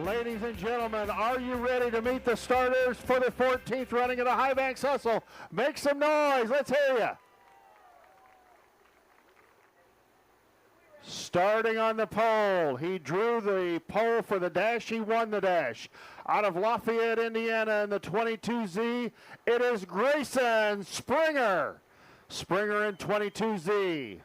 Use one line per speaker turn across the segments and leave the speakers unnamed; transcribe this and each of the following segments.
Ladies and gentlemen, are you ready to meet the starters for the 14th running of the HighBanks Hustle? Make some noise. Let's hear you. Starting on the pole, he drew the pole for the dash. He won the dash. Out of Lafayette, Indiana, in the 22Z, it is Grayson Springer. Springer in 22Z.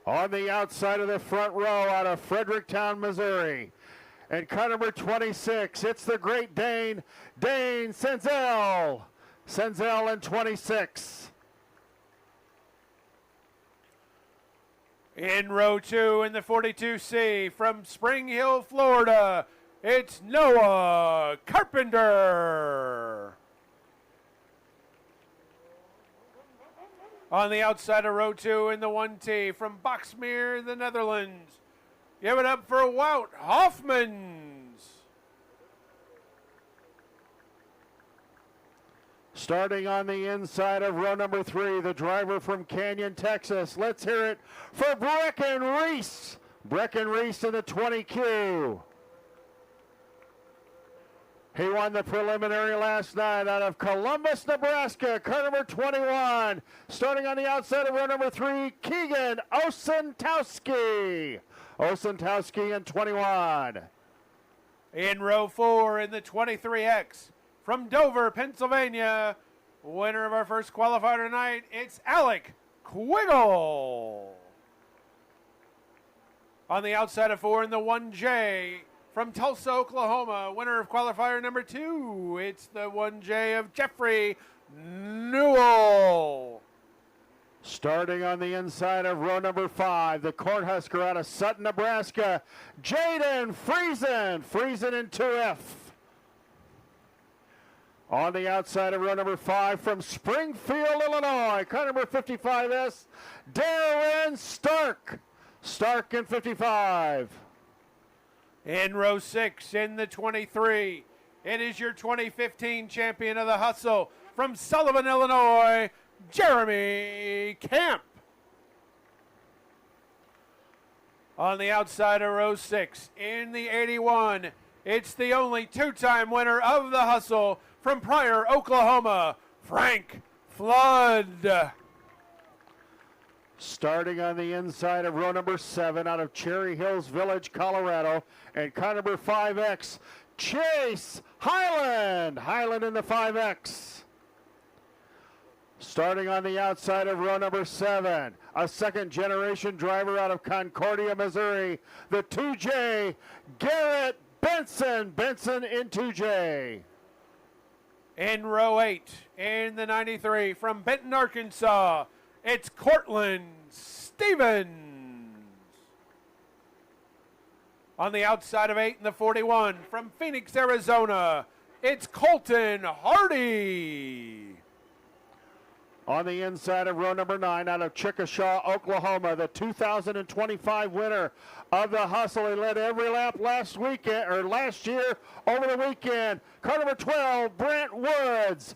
On the outside of the front row out of Fredericktown, Missouri. And car number 26, it's the great Dane Sensel. Sensel in 26.
In row 2 in the 42C from Spring Hill, Florida, it's Noah Carpenter. On the outside of row 2 in the 1T from Boxmeer, the Netherlands, give it up for Wout Hoffmans.
Starting on the inside of row number 3, the driver from Canyon, Texas. Let's hear it for Brecken Reese. Brecken Reese in the 20Q. He won the preliminary last night out of Columbus, Nebraska, car number 21. Starting on the outside of row number 3, Keegan Osantowski. Osantowski in 21.
In row 4 in the 23X from Dover, Pennsylvania, winner of our first qualifier tonight, it's Alec Quiggle. On the outside of 4 in the 1J, from Tulsa, Oklahoma, winner of qualifier number 2, it's the 1J of Jeffrey Newell.
Starting on the inside of row number 5, the Cornhusker out of Sutton, Nebraska, Jaden Friesen in 2F. On the outside of row number 5 from Springfield, Illinois, car number 55S, Darren Stark in 55.
In row 6 in the 23, it is your 2015 champion of the hustle from Sullivan, Illinois, Jeremy Camp. On the outside of row 6 in the 81, it's the only two-time winner of the hustle from Pryor, Oklahoma, Frank Flood.
Starting on the inside of row number 7 out of Cherry Hills Village, Colorado, and car number 5X, Chase Highland in the 5X. Starting on the outside of row number 7, a second-generation driver out of Concordia, Missouri, the 2J, Garrett Benson in 2J.
In row 8, in the 93, from Benton, Arkansas, it's Cortland Stevens. On the outside of 8 in the 41, from Phoenix, Arizona, it's Colton Hardy.
On the inside of row number 9 out of Chickasha, Oklahoma, the 2025 winner of the hustle. He led every lap last year over the weekend. Car number 12, Brant Woods.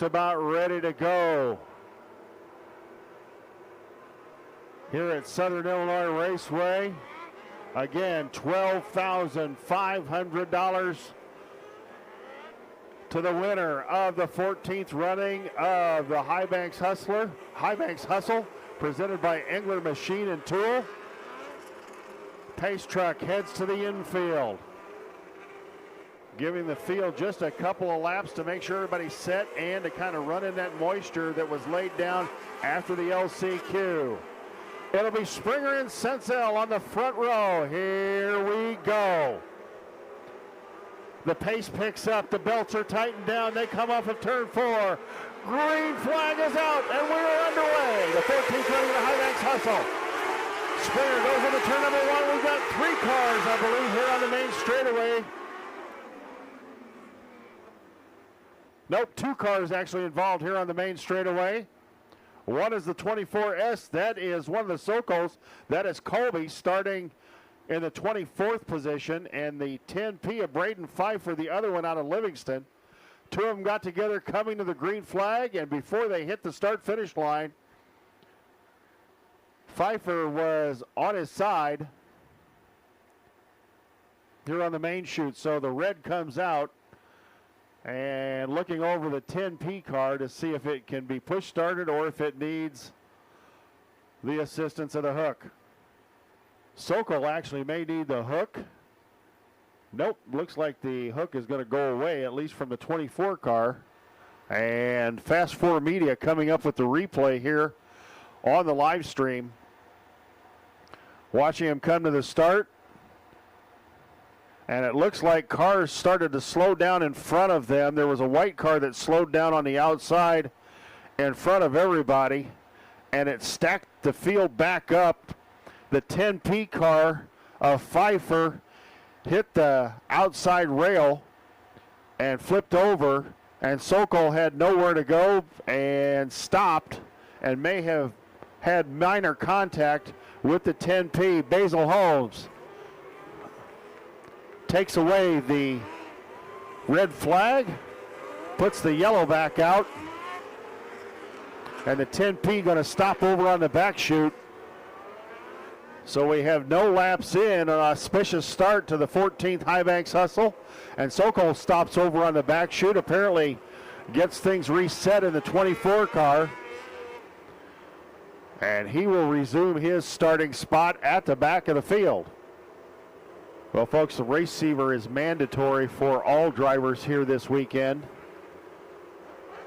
About ready to go here at Southern Illinois Raceway. Again, $12,500 to the winner of the 14th running of the HighBanks Hustle, presented by Engler Machine and Tool. Pace truck heads to the infield. giving the field just a couple of laps to make sure everybody's set and to kind of run in that moisture that was laid down after the LCQ. It'll be Springer and Sensel on the front row. Here we go. The pace picks up. The belts are tightened down. They come off of turn 4. Green flag is out, and we're underway. The 14th running of the HighBanks Hustle. Springer goes into turn number 1. We've got 3 cars, I believe, here on the main straightaway. Nope, 2 cars actually involved here on the main straightaway. One is the 24S. That is one of the Sokols. That is Colby starting in the 24th position. And the 10P of Braden Pfeiffer, the other one out of Livingston. 2 of them got together coming to the green flag. And before they hit the start-finish line, Pfeiffer was on his side here on the main chute. So the red comes out. And looking over the 10P car to see if it can be push started or if it needs the assistance of the hook. Sokol actually may need the hook. Nope, looks like the hook is going to go away, at least from the 24 car. And Fast 4 Media coming up with the replay here on the live stream. Watching him come to the start. And it looks like cars started to slow down in front of them. There was a white car that slowed down on the outside in front of everybody, and it stacked the field back up. The 10P car of Pfeiffer hit the outside rail and flipped over, and Sokol had nowhere to go and stopped and may have had minor contact with the 10P. Basil Holmes takes away the red flag, puts the yellow back out, and the 10P going to stop over on the back chute. So we have no laps in, an auspicious start to the 14th HighBanks Hustle, and Sokol stops over on the back chute, apparently gets things reset in the 24 car, and he will resume his starting spot at the back of the field. Well, folks, the receiver is mandatory for all drivers here this weekend.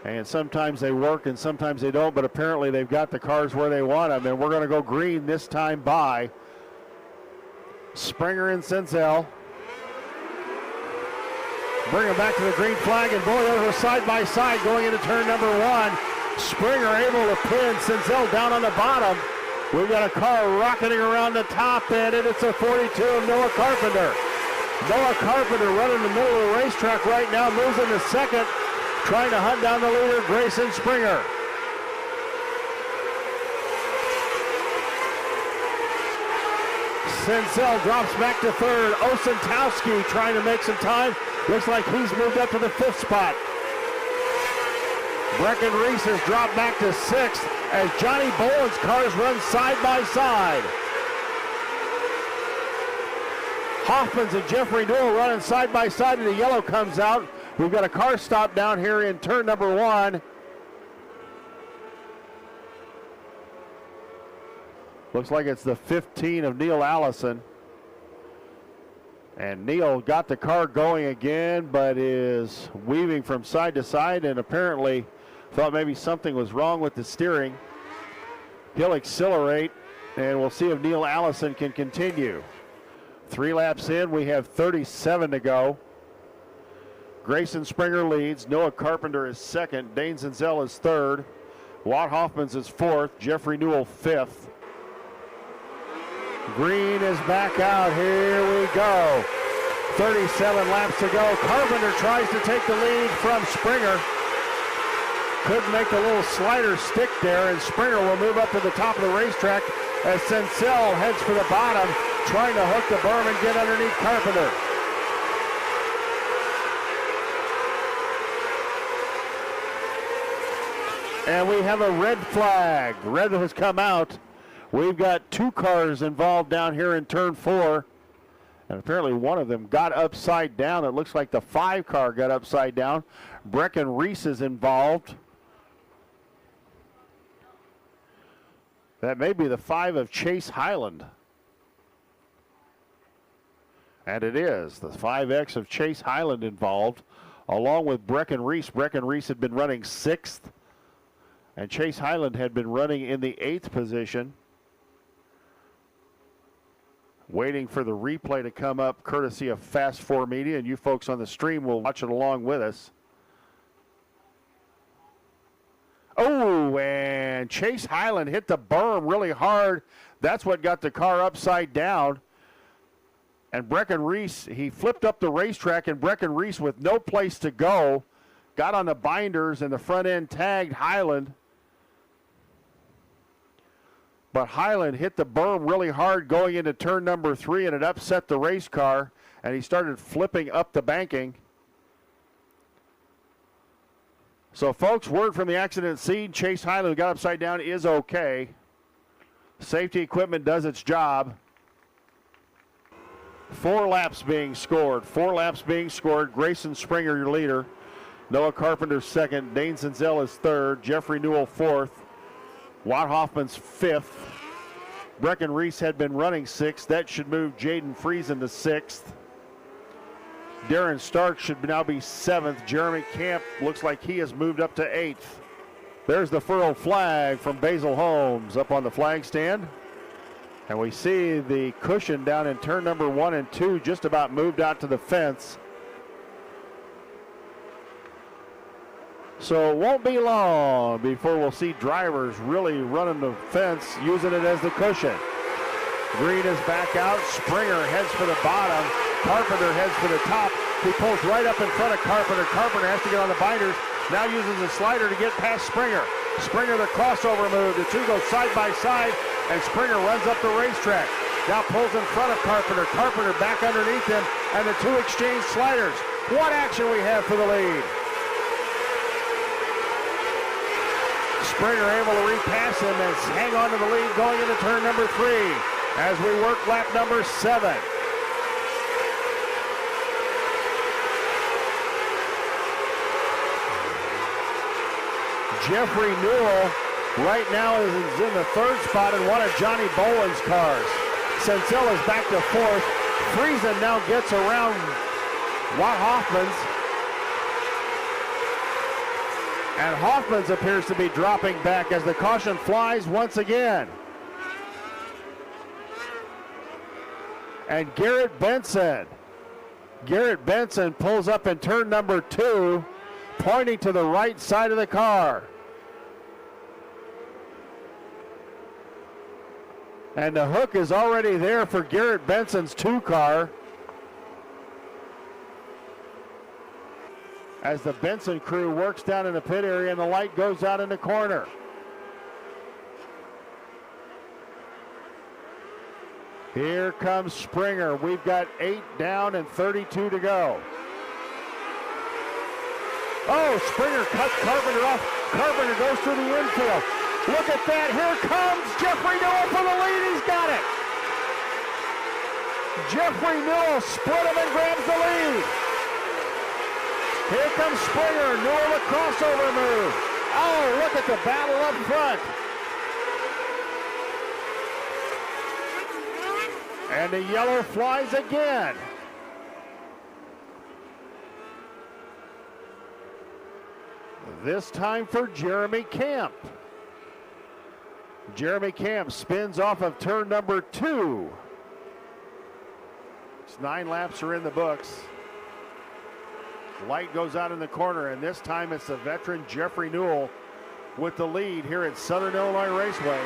And sometimes they work and sometimes they don't, but apparently they've got the cars where they want them. And we're going to go green this time by Springer and Sensel. Bring them back to the green flag, and boy, they were side by side going into turn number 1. Springer able to pin Sensel down on the bottom. We've got a car rocketing around the top end, and it's a 42 of Noah Carpenter. Noah Carpenter running in the middle of the racetrack right now, moves into second, trying to hunt down the leader, Grayson Springer. Sensel drops back to third. Osantowski trying to make some time. Looks like he's moved up to the 5th spot. Breckenreese has dropped back to 6th as Johnny Boland's cars run side by side. Hoffmans and Jeffrey Newell running side by side, and the yellow comes out. We've got a car stop down here in turn number 1. Looks like it's the 15 of Neil Allison. And Neil got the car going again, but is weaving from side to side and apparently thought maybe something was wrong with the steering. He'll accelerate, and we'll see if Neil Allison can continue. 3 laps in, we have 37 to go. Grayson Springer leads. Noah Carpenter is second. Dane Sensel is third. Wout Hoffmans is fourth. Jeffrey Newell 5th. Green is back out. Here we go. 37 laps to go. Carpenter tries to take the lead from Springer. Couldn't make a little slider stick there, and Springer will move up to the top of the racetrack as Sensel heads for the bottom, trying to hook the berm and get underneath Carpenter. And we have a red flag. Red has come out. We've got 2 cars involved down here in turn 4. And apparently one of them got upside down. It looks like the 5 car got upside down. Breckenreese is involved. That may be the 5 of Chase Highland. And it is the 5X of Chase Highland involved, along with Brecken Reese. Brecken Reese had been running 6th, and Chase Highland had been running in the 8th position. Waiting for the replay to come up courtesy of Fast 4 Media, and you folks on the stream will watch it along with us. Oh, and Chase Highland hit the berm really hard. That's what got the car upside down. And Brecken Reese, he flipped up the racetrack, and Brecken Reese, with no place to go, got on the binders, and the front end tagged Highland. But Highland hit the berm really hard going into turn number 3, and it upset the race car, and he started flipping up the banking. So, folks, word from the accident scene, Chase Highland, who got upside down, is okay. Safety equipment does its job. 4 laps being scored. 4 laps being scored. Grayson Springer, your leader. Noah Carpenter, 2nd. Dane Sensel is 3rd. Jeffrey Newell, 4th. Wout Hoffmans, 5th. Brecken Reese had been running 6th. That should move Jaden Friesen to 6th. Darren Stark should now be 7th. Jeremy Camp looks like he has moved up to 8th. There's the furled flag from Basil Holmes up on the flag stand. And we see the cushion down in turn number 1 and 2 just about moved out to the fence. So it won't be long before we'll see drivers really running the fence, using it as the cushion. Green is back out. Springer heads for the bottom. Carpenter heads for the top. He pulls right up in front of Carpenter. Carpenter has to get on the binders. Now uses the slider to get past Springer. Springer, the crossover move. The two go side by side, and Springer runs up the racetrack. Now pulls in front of Carpenter. Carpenter back underneath him, and the two exchange sliders. What action we have for the lead. Springer able to repass him and hang on to the lead going into turn number 3 as we work lap number 7. Jeffrey Newell right now is in the 3rd spot in one of Johnny Boland's cars. Sensel is back to 4th. Friesen now gets around Wout Hoffmans. And Hoffmans appears to be dropping back as the caution flies once again. And Garrett Benson pulls up in turn number 2, pointing to the right side of the car. And the hook is already there for Garrett Benson's 2 car. As the Benson crew works down in the pit area and the light goes out in the corner. Here comes Springer. We've got 8 down and 32 to go. Oh, Springer cuts Carpenter off. Carpenter goes through the infield. Look at that. Here comes Jeffrey Newell for the lead. He's got it. Jeffrey Newell split him and grabs the lead. Here comes Springer. Newell, the crossover move. Oh, look at the battle up front. And the yellow flies again. This time for Jeremy Camp. Jeremy Camp spins off of turn number 2. 9 laps are in the books. Light goes out in the corner, and this time it's the veteran Jeffrey Newell with the lead here at Southern Illinois Raceway.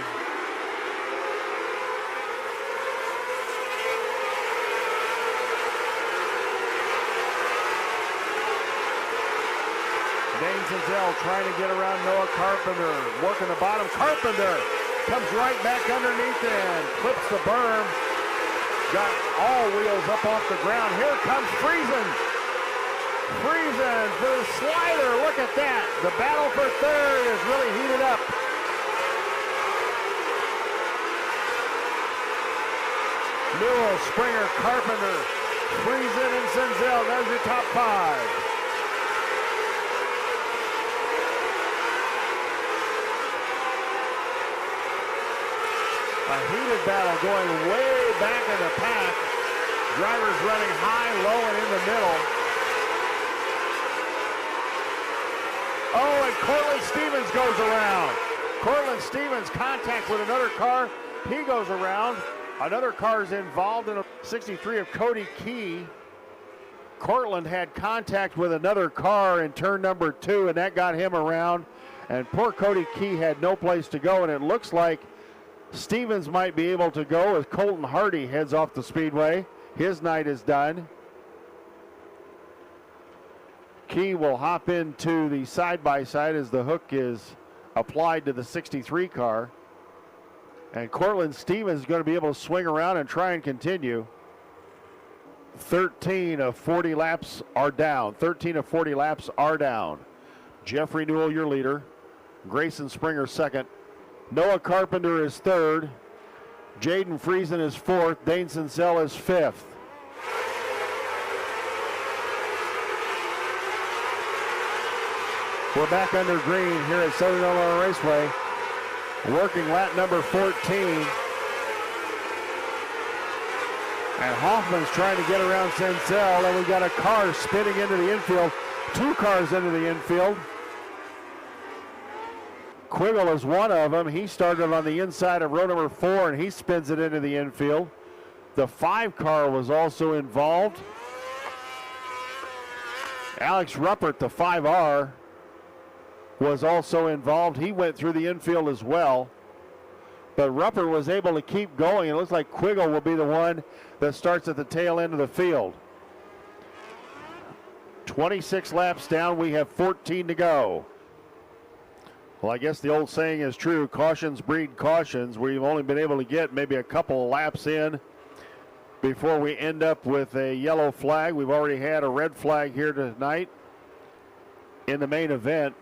Dane Sensel trying to get around Noah Carpenter, working the bottom. Carpenter comes right back underneath and clips the berm. Got all wheels up off the ground. Here comes Friesen. Friesen for the slider. Look at that. The battle for 3rd is really heated up. Newell, Springer, Carpenter, Friesen, and Sensel. There's your top 5. A heated battle going way back in the pack. Drivers running high, low, and in the middle. Oh, and Cortland Stevens goes around. Cortland Stevens contact with another car. He goes around. Another car is involved in a 63 of Cody Key. Cortland had contact with another car in turn number 2, and that got him around. And poor Cody Key had no place to go, and it looks like Stevens might be able to go as Colton Hardy heads off the speedway. His night is done. Key will hop into the side-by-side as the hook is applied to the 63 car. And Cortland Stevens is going to be able to swing around and try and continue. 13 of 40 laps are down. 13 of 40 laps are down. Jeffrey Newell, your leader. Grayson Springer, second. Noah Carpenter is third. Jaden Friesen is fourth. Dane Sensel is fifth. We're back under green here at Southern Illinois Raceway. Working lap number 14. And Hoffman's trying to get around Sensel, and we've got a car spinning into the infield. 2 cars into the infield. Quiggle is one of them. He started on the inside of row number 4, and he spins it into the infield. The 5 car was also involved. Alex Ruppert, the 5R, was also involved. He went through the infield as well. But Ruppert was able to keep going. It looks like Quiggle will be the one that starts at the tail end of the field. 26 laps down. We have 14 to go. Well, I guess the old saying is true. Cautions breed cautions. We've only been able to get maybe a couple of laps in before we end up with a yellow flag. We've already had a red flag here tonight in the main event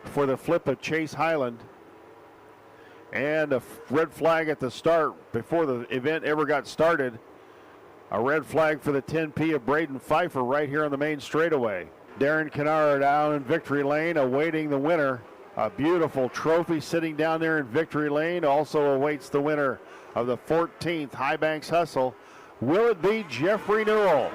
for the flip of Chase Highland. And a red flag at the start before the event ever got started. A red flag for the 10P of Braden Pfeiffer right here on the main straightaway. Darren Kinnard down in victory lane awaiting the winner. A beautiful trophy sitting down there in victory lane. Also awaits the winner of the 14th HighBanks Hustle. Will it be Jeffrey Newell?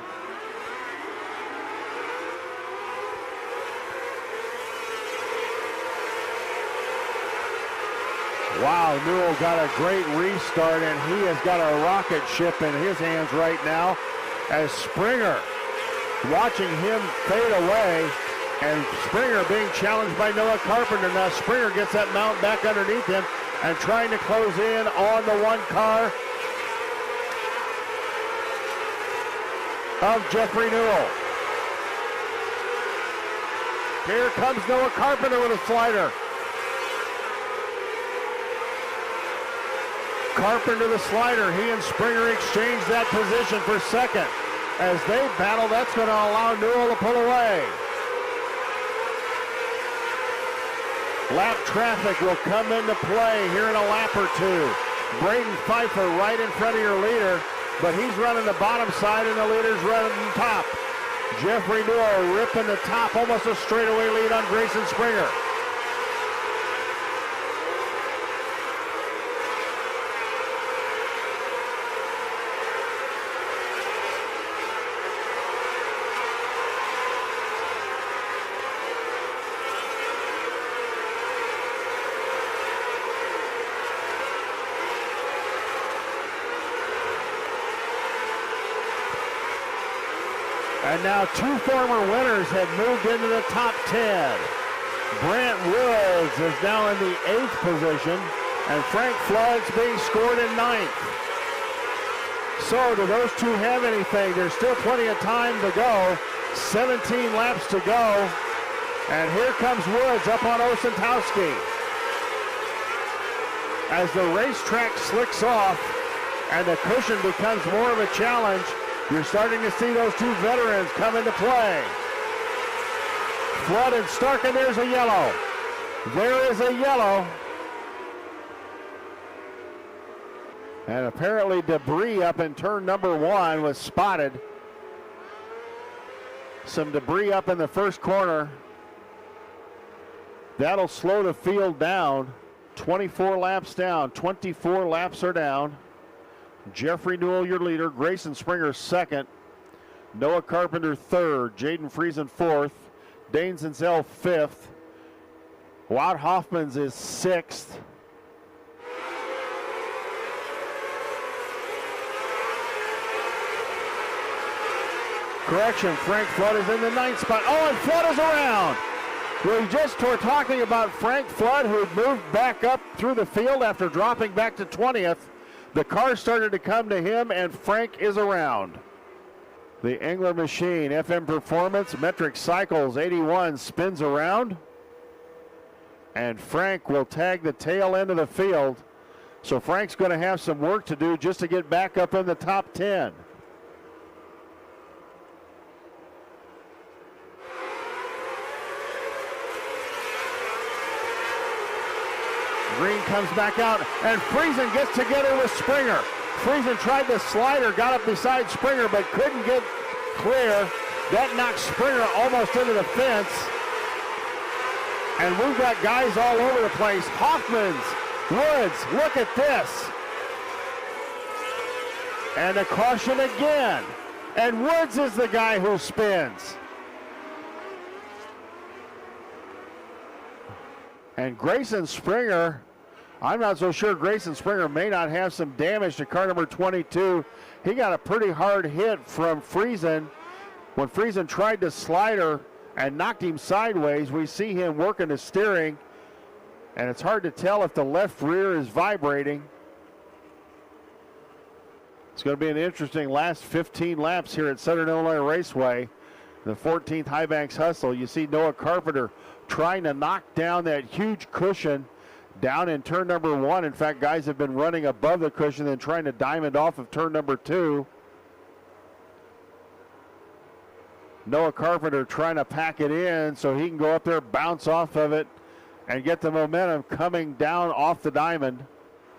Wow, Newell got a great restart, and he has got a rocket ship in his hands right now as Springer watching him fade away, and Springer being challenged by Noah Carpenter. Now Springer gets that mount back underneath him and trying to close in on the 1 car of Jeffrey Newell. Here comes Noah Carpenter with a slider. Carpenter the slider. He and Springer exchange that position for second. As they battle, that's going to allow Newell to pull away. Lap traffic will come into play here in a lap or 2. Braden Pfeiffer right in front of your leader, but he's running the bottom side and the leader's running top. Jeffrey Newell ripping the top, almost a straightaway lead on Grayson Springer. And now 2 former winners have moved into the top 10. Brant Woods is now in the 8th position, and Frank Flood's being scored in 9th. So do those 2 have anything? There's still plenty of time to go. 17 laps to go. And here comes Woods up on Osantowski. As the racetrack slicks off and the cushion becomes more of a challenge, you're starting to see those 2 veterans come into play. Flood and Stark, and there's a yellow. There is a yellow. And apparently debris up in turn number 1 was spotted. Some debris up in the first corner. That'll slow the field down. 24 laps down. 24 laps are down. Jeffrey Newell, your leader. Grayson Springer, second. Noah Carpenter, third. Jaden Friesen, fourth. Dane Sensel, fifth. Wout Hoffmans is sixth. Correction, Frank Flood is in the ninth spot. Oh, and Flood is around. We just were talking about Frank Flood, who moved back up through the field after dropping back to 20th. The car started to come to him, and Frank is around. The Engler machine, FM Performance, Metric Cycles 81 spins around. And Frank will tag the tail end of the field. So Frank's going to have some work to do just to get back up in the top 10. Green comes back out, and Friesen gets together with Springer. Friesen tried the slider, got up beside Springer, but couldn't get clear. That knocked Springer almost into the fence. And we've got guys all over the place. Hoffmans, Woods, look at this. And a caution again. And Woods is the guy who spins. And Grayson Springer, I'm not so sure Grayson Springer may not have some damage to car number 22. He got a pretty hard hit from Friesen. When Friesen tried to slider and knocked him sideways, we see him working the steering. And it's hard to tell if the left rear is vibrating. It's going to be an interesting last 15 laps here at Southern Illinois Raceway. The 14th HighBanks Hustle. You see Noah Carpenter trying to knock down that huge cushion down in turn number 1. In fact, guys have been running above the cushion and trying to diamond off of turn number 2. Noah Carpenter trying to pack it in so he can go up there, bounce off of it, and get the momentum coming down off the diamond.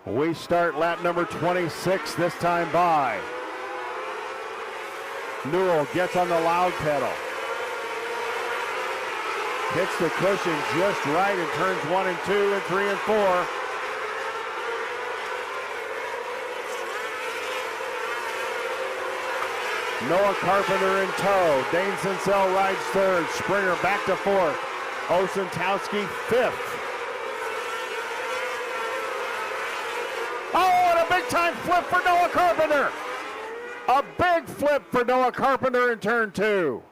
We start lap number 26 this time by. Newell gets on the loud pedal. Hits the cushion just right in turns 1 and 2 and 3 and 4. Noah Carpenter in tow. Dane Sensel rides third. Springer back to fourth. Osantowski fifth. Oh, and a big time flip for Noah Carpenter. A big flip for Noah Carpenter in turn 2.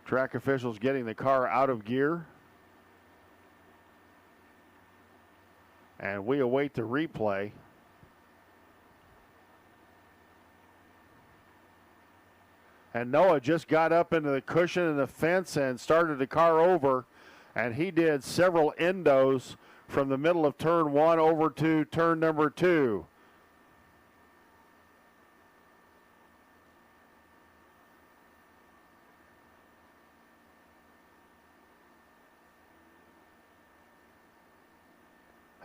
Track officials getting the car out of gear. And we await the replay. And Noah just got up into the cushion and the fence and started the car over. And he did several endos from the middle of turn 1 over to turn number 2.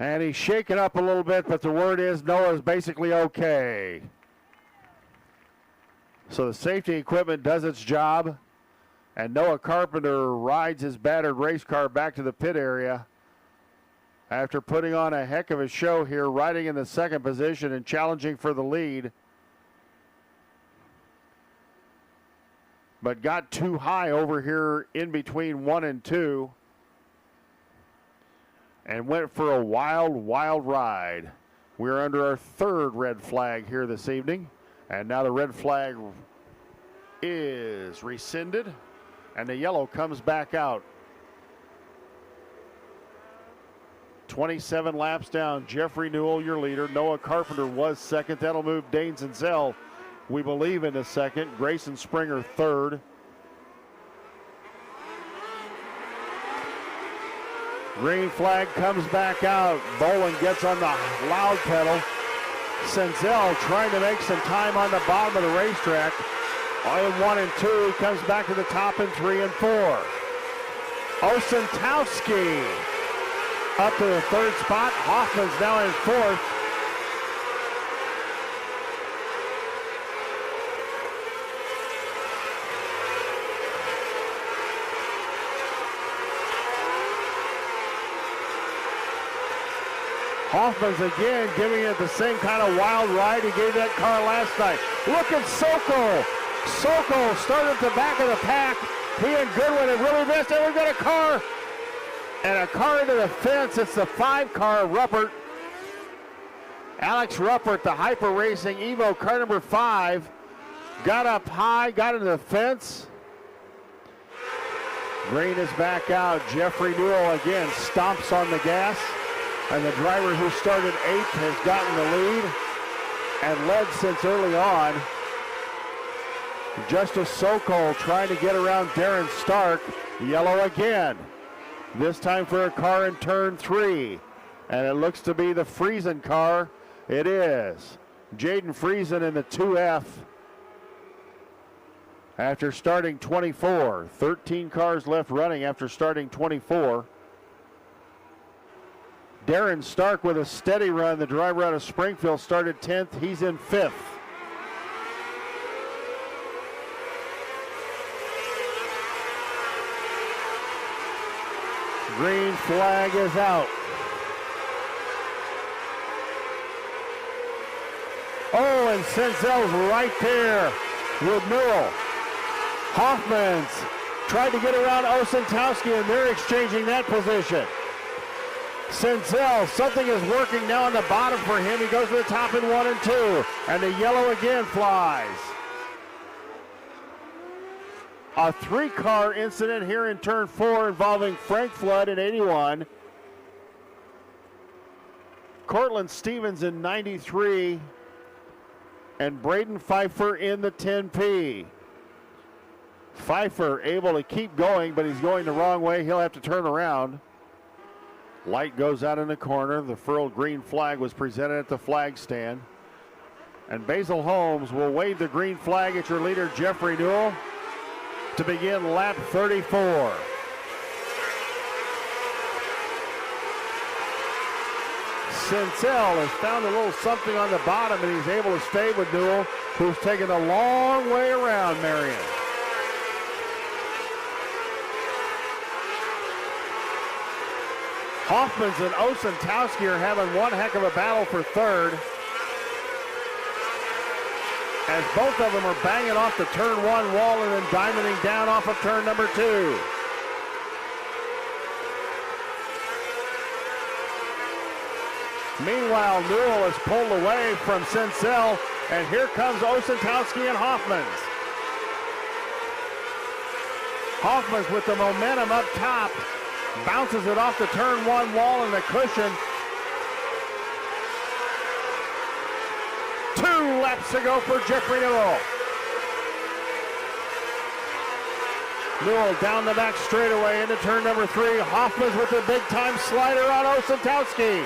And he's shaken up a little bit, but the word is Noah's basically okay. So the safety equipment does its job, and Noah Carpenter rides his battered race car back to the pit area after putting on a heck of a show here, riding in the second position and challenging for the lead. But got too high over here in between 1 and 2. And went for a wild, wild ride. We're under our third red flag here this evening. And now the red flag is rescinded. And the yellow comes back out. 27 laps down. Jeffrey Newell, your leader. Noah Carpenter was second. That'll move Dane Sensel, we believe, in a second. Grayson Springer third. Green flag comes back out. Bolin gets on the loud pedal. Sensel trying to make some time on the bottom of the racetrack. In 1 and 2, he comes back to the top in 3 and 4. Osantowski up to the third spot. Hoffman's now in fourth. Hoffmans again giving it the same kind of wild ride he gave that car last night. Look at Sokol. Sokol started at the back of the pack. He and Goodwin have really missed it. We've got a car. And a car into the fence. It's the 5 car, Ruppert. Alex Ruppert, the Hyper Racing Evo car number 5. Got up high, got into the fence. Green is back out. Jeffrey Newell again stomps on the gas. And the driver who started 8th has gotten the lead and led since early on. Justice Sokol trying to get around Darren Stark. Yellow again. This time for a car in turn 3. And it looks to be the Friesen car. It is. Jaden Friesen in the 2F. After starting 24. 13 cars left running after starting 24. Darren Stark with a steady run. The driver out of Springfield started 10th. He's in 5th. Green flag is out. Oh, and Sensel's right there with Newell. Hoffmans tried to get around Osantowski, and they're exchanging that position. Sensel, something is working now on the bottom for him. He goes to the top in 1 and 2, and the yellow again flies. A 3-car incident here in turn 4 involving Frank Flood in 81. Cortland Stevens in 93. And Braden Pfeiffer in the 10P. Pfeiffer able to keep going, but he's going the wrong way. He'll have to turn around. Light goes out in the corner. The furled green flag was presented at the flag stand. And Basil Holmes will wave the green flag at your leader, Jeffrey Newell, to begin lap 34. Sensel has found a little something on the bottom, and he's able to stay with Newell, who's taken a long way around Marion. Hoffmans and Osantowski are having one heck of a battle for 3rd, as both of them are banging off the turn 1 wall and then diamonding down off of turn number 2. Meanwhile, Newell is pulled away from Sensel, and here comes Osantowski and Hoffmans. Hoffmans with the momentum up top, bounces it off the turn 1 wall and the cushion. 2 laps to go for Jeffrey Newell. Newell down the back straightaway into turn number 3. Hoffmans with a big time slider on Osantowski.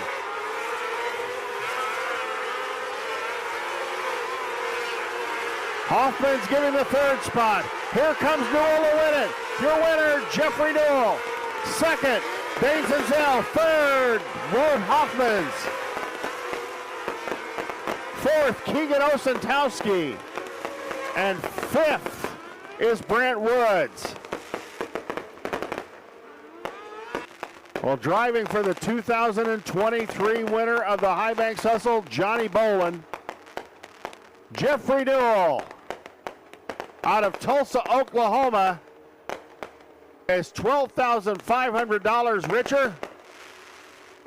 Hoffman's getting the 3rd spot. Here comes Newell to win it. Your winner, Jeffrey Newell. 2nd, Dane Sensel. 3rd, Wout Hoffmans. 4th, Keegan Osantowski. And 5th is Brant Woods. Well, driving for the 2023 winner of the HighBanks Hustle, Johnny Bolin, Jeffrey Newell, out of Tulsa, Oklahoma, is $12,500 richer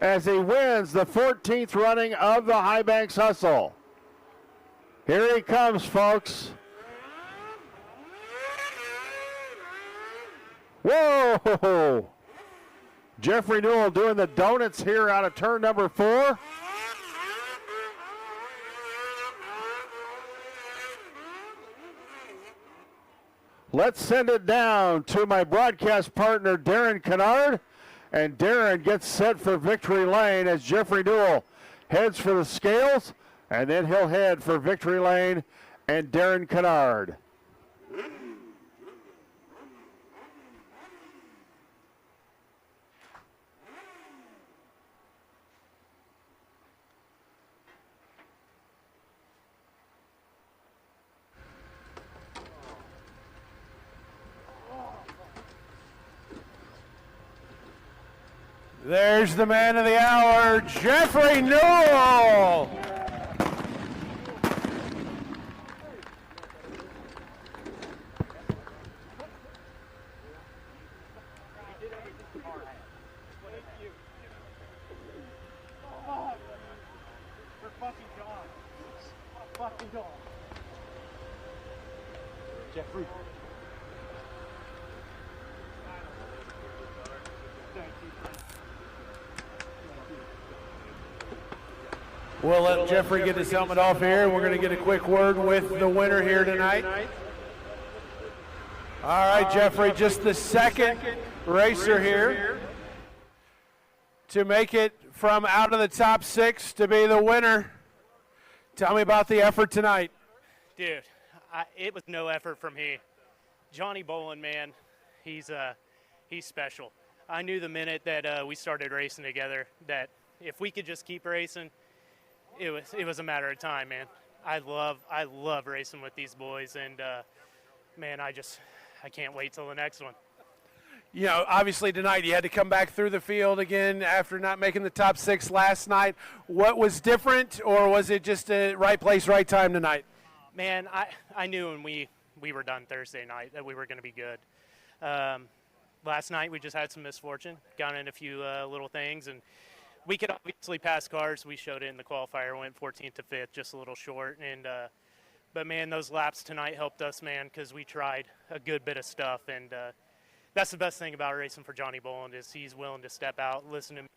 as he wins the 14th running of the HighBanks Hustle. Here he comes, folks. Whoa! Jeffrey Newell doing the donuts here out of turn number 4. Let's send it down to my broadcast partner, Darren Kinnard. And Darren gets set for victory lane as Jeffrey Newell heads for the scales. And then he'll head for victory lane and Darren Kinnard.
There's the man of the hour, Jeffrey Newell.
Jeffrey.
We'll let Jeffrey get his helmet off here, and we're going to get a quick word with the winner here tonight. All right, Jeffrey, just the second racer here to make it from out of the top 6 to be the winner. Tell me about the effort tonight.
Dude, it was no effort from me. Johnny Bolin, man, he's special. I knew the minute that we started racing together that if we could just keep racing, it was a matter of time, man. I love racing with these boys, and man, I can't wait till the next one.
You know, obviously tonight you had to come back through the field again after not making the top 6 last night. What was different, or was it just a right place, right time tonight?
Man, I knew when we were done Thursday night that we were going to be good. Last night we just had some misfortune, got in a few little things, and we could obviously pass cars. We showed it in the qualifier, went 14th to 5th, just a little short. And but, man, those laps tonight helped us, man, because we tried a good bit of stuff. And that's the best thing about racing for Johnny Bolin is he's willing to step out, listen to me.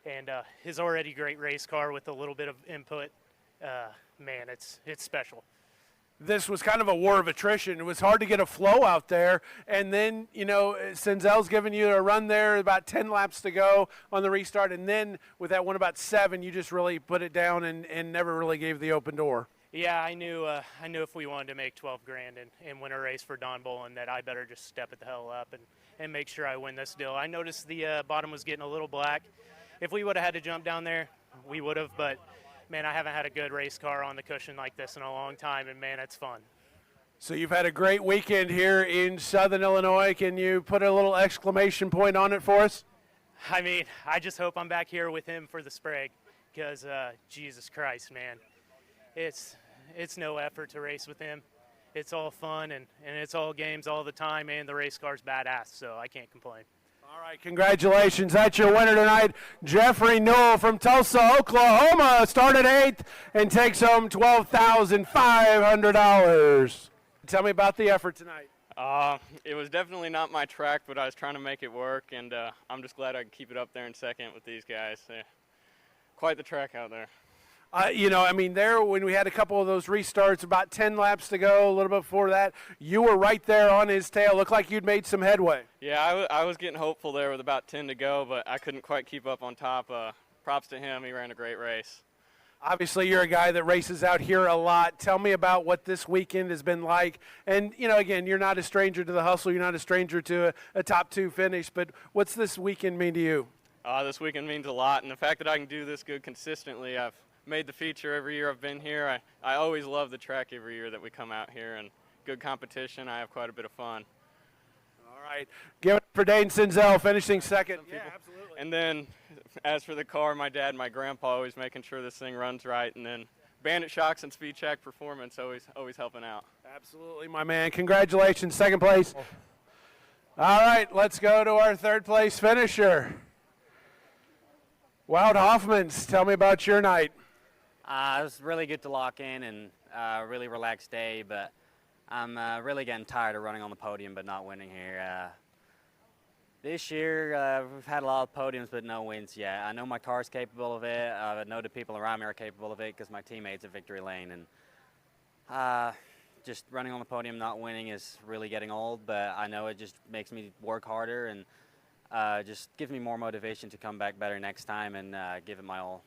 And his already great race car with a little bit of input, man, it's special.
This was kind of a war of attrition. It was hard to get a flow out there. And then, you know, Sensel's giving you a run there, about 10 laps to go on the restart. And then with that one about 7, you just really put it down and never really gave the open door.
Yeah, I knew if we wanted to make 12 grand and win a race for Don Bolin that I better just step it the hell up and make sure I win this deal. I noticed the bottom was getting a little black. If we would have had to jump down there, we would have, but man, I haven't had a good race car on the cushion like this in a long time, and man, it's fun.
So you've had a great weekend here in Southern Illinois. Can you put a little exclamation point on it for us?
I mean, I just hope I'm back here with him for the Sprague because, Jesus Christ, man, it's no effort to race with him. It's all fun, and it's all games all the time, and the race car's badass, so I can't complain.
All right, congratulations. That's your winner tonight, Jeffrey Newell from Tulsa, Oklahoma. Started 8th and takes home $12,500. Tell me about the effort tonight.
It was definitely not my track, but I was trying to make it work, and I'm just glad I could keep it up there in second with these guys. Quite the track out there.
You know, I mean, there when we had a couple of those restarts, about 10 laps to go, a little bit before that, you were right there on his tail. Looked like you'd made some headway.
Yeah, I was getting hopeful there with about 10 to go, but I couldn't quite keep up on top. Props to him. He ran a great race.
Obviously, you're a guy that races out here a lot. Tell me about what this weekend has been like. And, you know, again, you're not a stranger to the hustle. You're not a stranger to a top 2 finish. But what's this weekend mean to you?
This weekend means a lot, and the fact that I can do this good consistently, I've made the feature every year I've been here. I always love the track every year that we come out here, and good competition. I have quite a bit of fun.
All right. Give it for Dane Sensel, finishing second.
Yeah, absolutely. And then as for the car, my dad and my grandpa always making sure this thing runs right, and then Bandit Shocks and Speed Check Performance always helping out.
Absolutely, my man. Congratulations, second place. All right, let's go to our third place finisher. Wout Hoffmans, tell me about your night.
It was really good to lock in and really relaxed day, but I'm really getting tired of running on the podium but not winning here. This year, we've had a lot of podiums but no wins yet. I know my car's capable of it. I know the people around me are capable of it because my teammates at Victory Lane. And just running on the podium not winning is really getting old, but I know it just makes me work harder and just gives me more motivation to come back better next time and give it my all.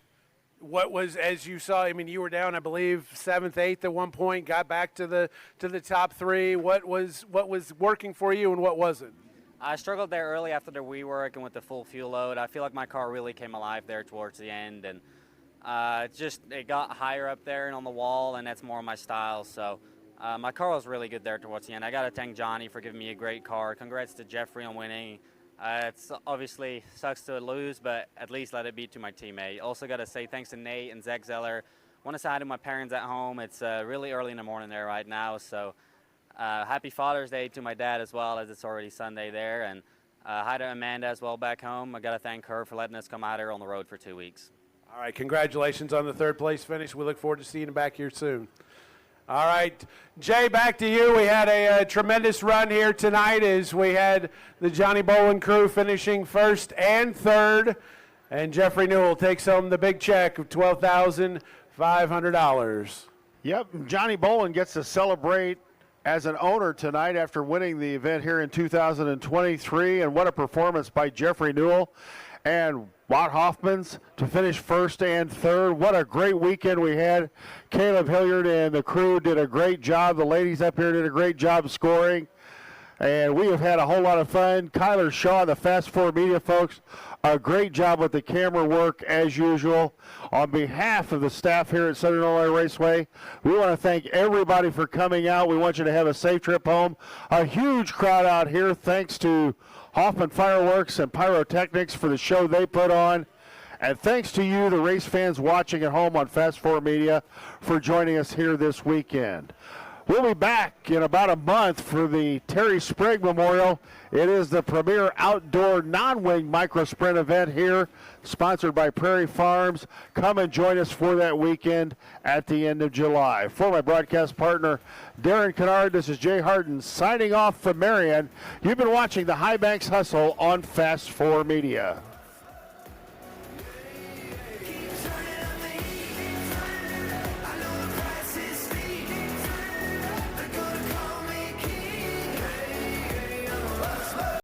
What was, as you saw, I mean, you were down, I believe, 7th, 8th at one point, got back to the top 3. What was working for you and what wasn't?
I struggled there early after the rework and with the full fuel load. I feel like my car really came alive there towards the end, and it got higher up there and on the wall, and that's more my style. So my car was really good there towards the end. I got to thank Johnny for giving me a great car. Congrats to Jeffrey on winning. It's obviously sucks to lose, but at least let it be to my teammate. Also got to say thanks to Nate and Zach Zeller. Want to say hi to my parents at home. It's really early in the morning there right now, so happy Father's Day to my dad as well, as it's already Sunday there. And hi to Amanda as well back home. I got to thank her for letting us come out here on the road for 2 weeks.
All right, congratulations on the third place finish. We look forward to seeing you back here soon. All right, Jay, back to you. We had a tremendous run here tonight as we had the Johnny Bolin crew finishing first and third, and Jeffrey Newell takes home the big check of $12,500.
Yep, Johnny Bolin gets to celebrate as an owner tonight after winning the event here in 2023, and what a performance by Jeffrey Newell and Wout Hoffmans to finish first and third. What a great weekend we had. Caleb Hilliard and the crew did a great job. The ladies up here did a great job scoring. And we have had a whole lot of fun. Kyler Shaw, the Fast Four Media folks, a great job with the camera work as usual. On behalf of the staff here at Southern Illinois Raceway, we want to thank everybody for coming out. We want you to have a safe trip home. A huge crowd out here, thanks to Hoffman Fireworks and Pyrotechnics for the show they put on. And thanks to you, the race fans watching at home on Fast Four Media, for joining us here this weekend. We'll be back in about a month for the Terry Sprague Memorial. It is the premier outdoor non-wing micro sprint event here, sponsored by Prairie Farms. Come and join us for that weekend at the end of July. For my broadcast partner, Darren Kinnard, this is Jay Hardin signing off from Marion. You've been watching the HighBanks Hustle on Fast 4 Media.